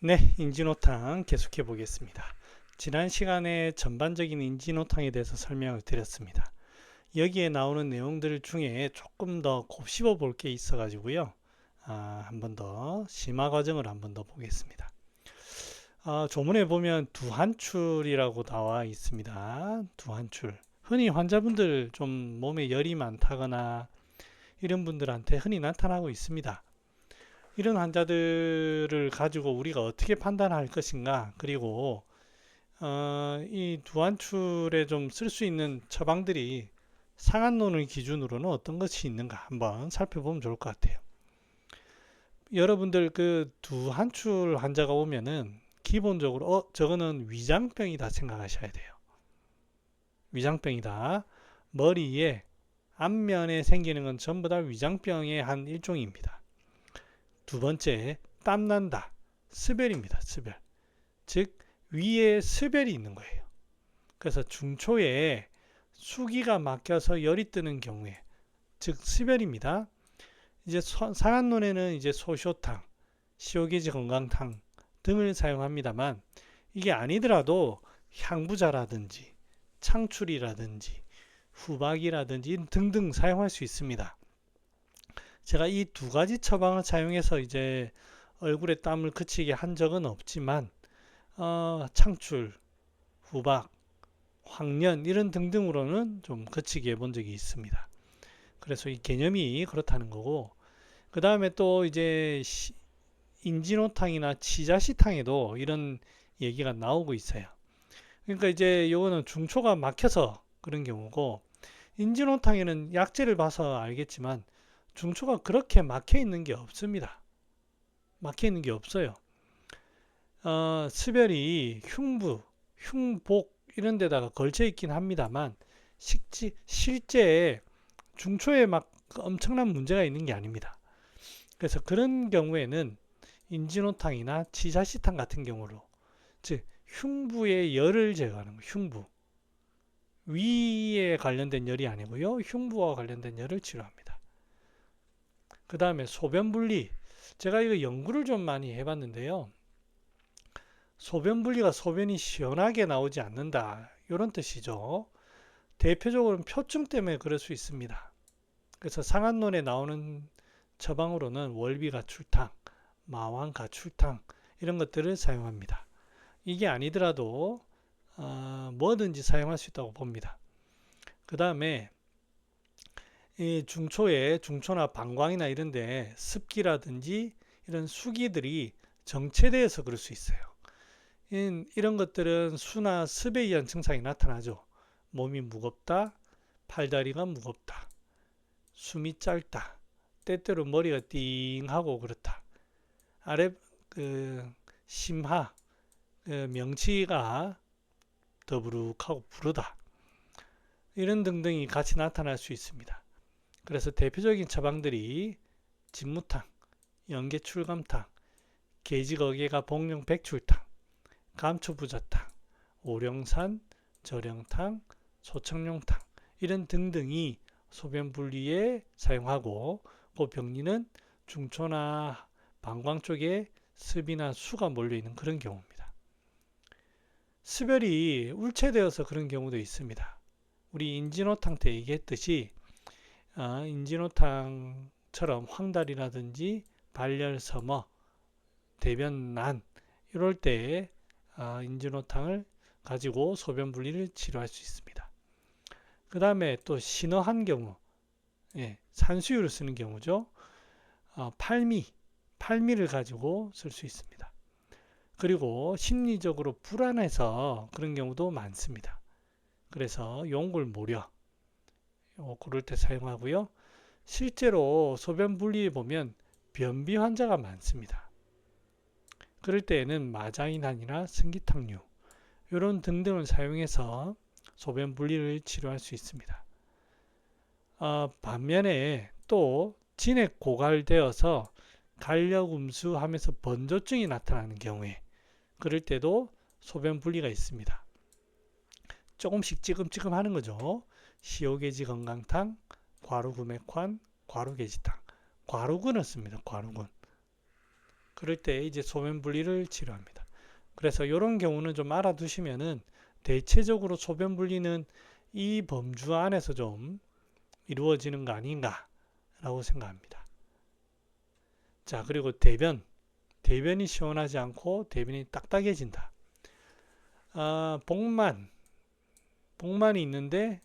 네, 인지노탕 계속해 보겠습니다. 지난 시간에 전반적인 인지노탕에 대해서 설명을 드렸습니다. 여기에 나오는 내용들 중에 조금 더 곱씹어 볼 게 있어 가지고요. 한 번 더 심화 과정을 한 번 더 보겠습니다. 조문에 보면 두한출이라고 나와 있습니다. 두한출. 흔히 환자분들 좀 몸에 열이 많다거나 이런 분들한테 흔히 나타나고 있습니다. 이런 환자들을 가지고 우리가 어떻게 판단할 것인가, 그리고 이 두한출에 좀 쓸 수 있는 처방들이 상한론을 기준으로는 어떤 것이 있는가 한번 살펴보면 좋을 것 같아요. 여러분들 그 두한출 환자가 오면은 기본적으로 저거는 위장병이다 생각하셔야 돼요. 위장병이다. 머리에 앞면에 생기는 건 전부 다 위장병의 한 일종입니다. 두 번째, 땀난다. 스별입니다. 스별. 즉 위에 스별이 있는 거예요. 그래서 중초에 수기가 막혀서 열이 뜨는 경우에, 즉 스별입니다. 이제 상한론에는 이제 소쇼탕, 시오게지 건강탕 등을 사용합니다만, 이게 아니더라도 향부자라든지 창출이라든지 후박이라든지 등등 사용할 수 있습니다. 제가 이 두 가지 처방을 사용해서 이제 얼굴에 땀을 그치게 한 적은 없지만, 창출, 후박, 황련 이런 등등으로는 좀 그치게 해본 적이 있습니다. 그래서 이 개념이 그렇다는 거고, 그 다음에 또 이제 인진호탕이나 치자시탕에도 이런 얘기가 나오고 있어요. 그러니까 이제 요거는 중초가 막혀서 그런 경우고, 인진호탕에는 약재를 봐서 알겠지만 중초가 그렇게 막혀 있는 게 없습니다. 막혀 있는 게 없어요. 스별이 흉부, 흉복 이런 데다가 걸쳐 있긴 합니다만, 실제 중초에 막 엄청난 문제가 있는 게 아닙니다. 그래서 그런 경우에는 인진호탕이나 치사시탕 같은 경우로, 즉 흉부의 열을 제거하는 거, 흉부 위에 관련된 열이 아니고요, 흉부와 관련된 열을 치료합니다. 그 다음에 소변 분리, 제가 이거 연구를 좀 많이 해봤는데요. 소변 분리가 소변이 시원하게 나오지 않는다, 이런 뜻이죠. 대표적으로는 표증 때문에 그럴 수 있습니다. 그래서 상한론에 나오는 처방으로는 월비가출탕, 마왕가출탕 이런 것들을 사용합니다. 이게 아니더라도 뭐든지 사용할 수 있다고 봅니다. 그 다음에 이 중초나 방광이나 이런데 습기라든지 이런 수기들이 정체되어서 그럴 수 있어요. 이런 것들은 수나 습에 의한 증상이 나타나죠. 몸이 무겁다, 팔다리가 무겁다, 숨이 짧다, 때때로 머리가 띵하고 그렇다. 아래 심하, 명치가 더부룩하고 부르다. 이런 등등이 같이 나타날 수 있습니다. 그래서 대표적인 처방들이 진무탕, 연계출감탕, 계지거개가 복룡백출탕, 감초부자탕, 오령산, 절영탕, 소청룡탕 이런 등등이 소변 분리에 사용하고, 그 병리는 중초나 방광 쪽에 습이나 수가 몰려있는 그런 경우입니다. 습열이 울체되어서 그런 경우도 있습니다. 우리 인진호탕 때 얘기했듯이 인진호탕처럼 황달이라든지 발열섬어, 대변난 이럴 때 인진호탕을 가지고 소변 분리를 치료할 수 있습니다. 그 다음에 또 신어한 경우, 산수유를 쓰는 경우죠. 팔미를 가지고 쓸 수 있습니다. 그리고 심리적으로 불안해서 그런 경우도 많습니다. 그래서 용골모려 그럴 때 사용하고요. 실제로 소변 분리에 보면 변비 환자가 많습니다. 그럴 때에는 마자인환이나 승기탕류 이런 등등을 사용해서 소변 분리를 치료할 수 있습니다. 반면에 또 진액 고갈되어서 간력 음수하면서 번조증이 나타나는 경우에, 그럴 때도 소변 분리가 있습니다. 조금씩 찌끔찌끔 하는 거죠. 시오게지 건강탕, 과루구맥환, 과루게지탕. 과루군을 씁니다. 과루군. 그럴 때 이제 소변 분리를 치료합니다. 그래서 이런 경우는 좀 알아두시면은 대체적으로 소변 분리는 이 범주 안에서 좀 이루어지는 거 아닌가 라고 생각합니다. 자, 그리고 대변이 시원하지 않고 대변이 딱딱해진다. 복만이 있는데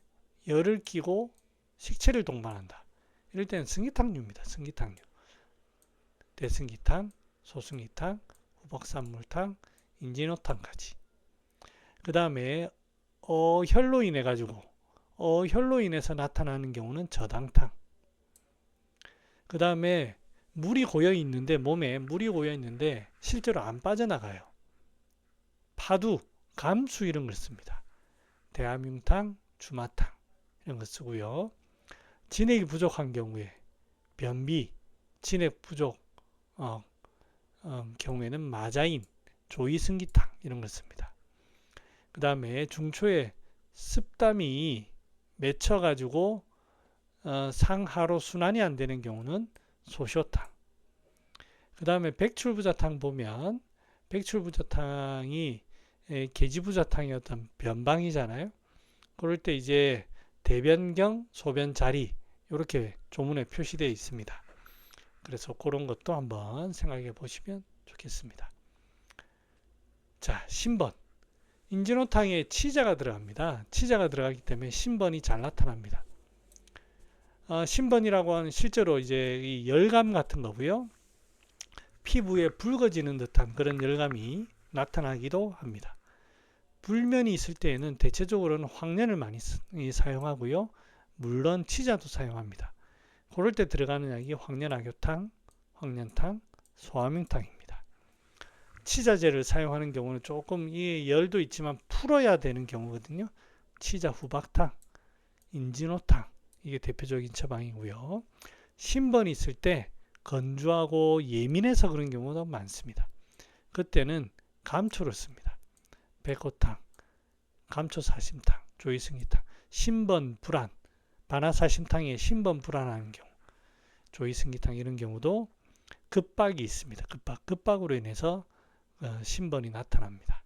열을 끼고 식체를 동반한다. 이럴 때는 승기탕류입니다. 승기탕류. 대승기탕, 소승기탕, 후벅산물탕, 인진호탕까지. 그 다음에 혈로 인해서 나타나는 경우는 저당탕. 그 다음에 몸에 물이 고여 있는데 실제로 안 빠져나가요. 파두, 감수 이런 걸 씁니다. 대암융탕, 주마탕 이런 거 쓰고요. 진액이 부족한 경우에 변비, 진액 부족 경우에는 마자인, 조이승기탕 이런 걸 씁니다. 그 다음에 중초에 습담이 맺혀가지고 상하로 순환이 안 되는 경우는 소쇼탕. 그 다음에 백출부자탕 보면 백출부자탕이 계지부자탕의 어떤 변방이잖아요. 그럴 때 이제 대변경, 소변자리 이렇게 조문에 표시되어 있습니다. 그래서 그런 것도 한번 생각해 보시면 좋겠습니다. 자, 신번. 인진호탕에 치자가 들어갑니다. 치자가 들어가기 때문에 신번이 잘 나타납니다. 신번이라고 하는 실제로 이제 이 열감 같은 거고요. 피부에 붉어지는 듯한 그런 열감이 나타나기도 합니다. 불면이 있을 때에는 대체적으로는 황련을 많이 사용하고요. 물론 치자도 사용합니다. 그럴 때 들어가는 약이 황련악효탕, 황련탕, 소화명탕입니다. 치자제를 사용하는 경우는 조금 이 열도 있지만 풀어야 되는 경우거든요. 치자 후박탕, 인진호탕 이게 대표적인 처방이고요. 신번이 있을 때 건조하고 예민해서 그런 경우도 많습니다. 그때는 감초를 씁니다. 백호탕, 감초사심탕, 조이승기탕, 신번 불안, 반화사심탕에 신번 불안하는 경우, 조이승기탕 이런 경우도 급박이 있습니다. 급박으로 인해서 신번이 나타납니다.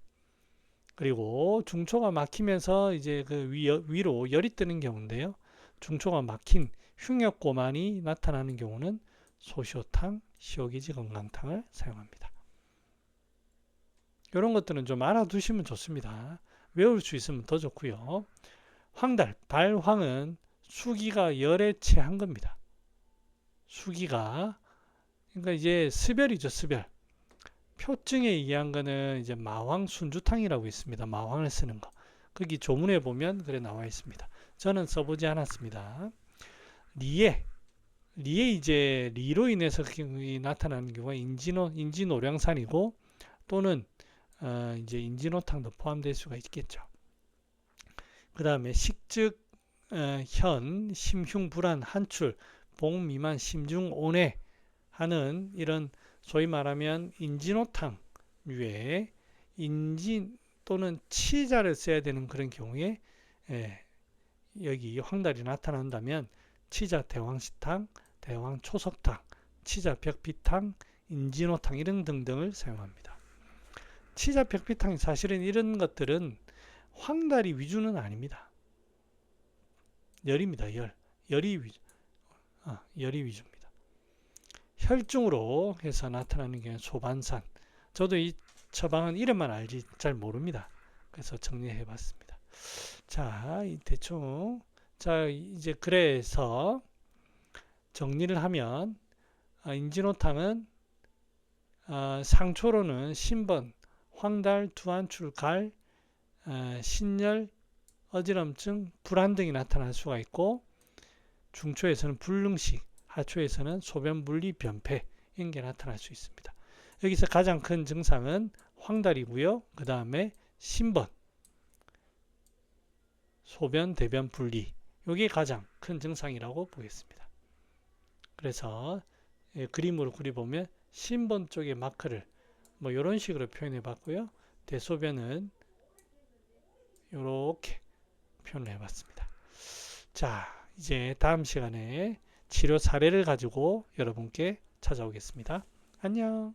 그리고 중초가 막히면서 이제 그 위로 열이 뜨는 경우인데요. 중초가 막힌 흉역고만이 나타나는 경우는 소시오탕, 시오기지 건강탕을 사용합니다. 이런 것들은 좀 알아두시면 좋습니다. 외울 수 있으면 더 좋고요. 황달, 발황은 수기가 열에 체한 겁니다. 수기가 그러니까 이제 스별이죠, 스별. 표증에 의한 거는 이제 마황 순주탕이라고 있습니다. 마황을 쓰는 거. 거기 조문에 보면 그래 나와 있습니다. 저는 써보지 않았습니다. 리에 이제 리로 인해서 나타나는 경우가 인지노량산이고 또는 이제 인진호탕도 포함될 수가 있겠죠. 그 다음에 식즉, 현, 심흉불안, 한출, 복 미만, 심중, 온해 하는 이런 소위 말하면 인진호탕류의 인진 또는 치자를 써야 되는 그런 경우에 여기 황달이 나타난다면 치자 대황시탕, 대황초석탕, 치자 벽비탕, 인진호탕 이런 등등을 사용합니다. 치자 벽비탕 사실은 이런 것들은 황달이 위주는 아닙니다. 열입니다. 열이 위주입니다. 혈중으로 해서 나타나는 경우는 소반산. 저도 이 처방은 이름만 알지 잘 모릅니다. 그래서 정리해 봤습니다. 자, 대충 자 이제 그래서 정리를 하면 인진호탕은 상초로는 신번, 황달, 두한출, 갈, 신열, 어지럼증, 불안 등이 나타날 수가 있고 중초에서는 불능식, 하초에서는 소변분리, 변폐 이런 게 나타날 수 있습니다. 여기서 가장 큰 증상은 황달이고요. 그 다음에 신번, 소변, 대변 분리 이게 가장 큰 증상이라고 보겠습니다. 그래서 그림으로 그려보면 신번 쪽의 마크를 뭐 이런 식으로 표현해 봤고요. 대소변은 이렇게 표현을 해 봤습니다. 자, 이제 다음 시간에 치료 사례를 가지고 여러분께 찾아오겠습니다. 안녕.